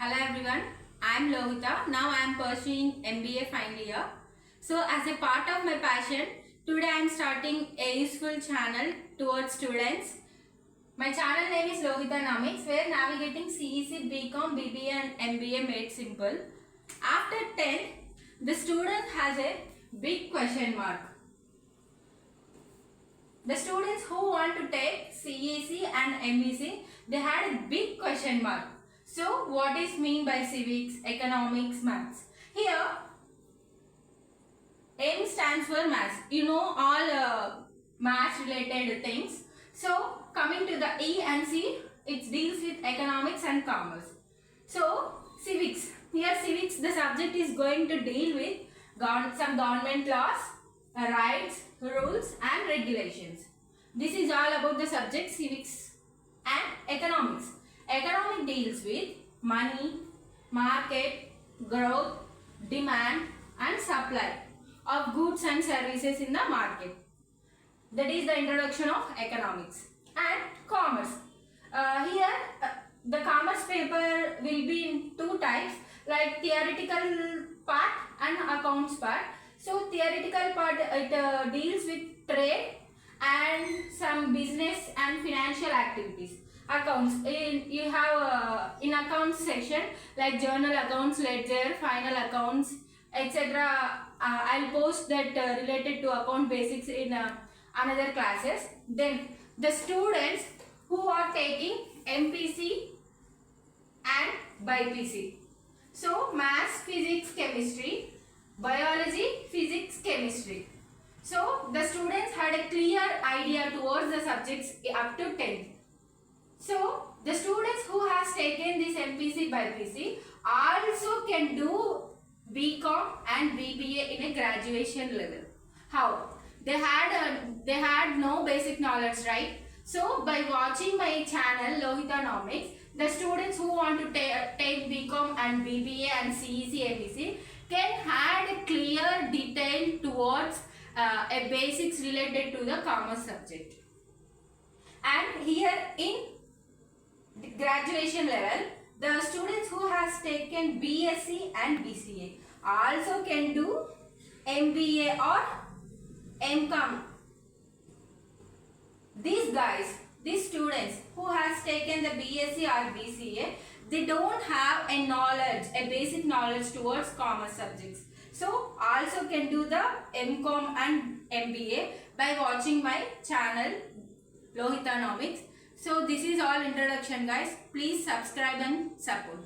Hello everyone, I am Lohita. Now I am pursuing MBA final year. So as a part of my passion, today I am starting a useful channel towards students. My channel name is Lohitanomics, where navigating CEC, BCom, BBA and MBA made simple. After 10th, the student has a big question mark. The students who want to take CEC and MBC, they had a big question mark. So, what is mean by civics, economics, maths? Here, M stands for maths. You know all maths related things. So, coming to the E and C, it deals with economics and commerce. So, civics. Here, civics, the subject is going to deal with some government laws, rights, rules and regulations. This is all about the subject civics and economics. Economic deals with money, market, growth, demand and supply of goods and services in the market. That is the introduction of economics. And commerce. The commerce paper will be in two types, like theoretical part and accounts part. So theoretical part, it deals with trade and some business and financial activities. Accounts, you have in accounts section like journal accounts, ledger, final accounts, etc. I'll post that related to account basics in another classes. Then the students who are taking MPC and BPC, so maths, physics, chemistry, biology, physics, chemistry. So the students had a clear idea towards the subjects up to 10th. So the students who has taken this MPC BPC also can do BCom and BBA in a graduation level. How? They had no basic knowledge, right? So by watching my channel Lohitanomics, the students who want to take BCom and BBA and CEC MPC can add a clear detail towards a basics related to the commerce subject. And here in graduation level, the students who has taken BSc and BCA also can do MBA or MCom. These students who has taken the BSc or BCA, they don't have a basic knowledge towards commerce subjects. So also can do the MCom and MBA by watching my channel Lohitanomics. So this is all introduction guys. Please subscribe and support.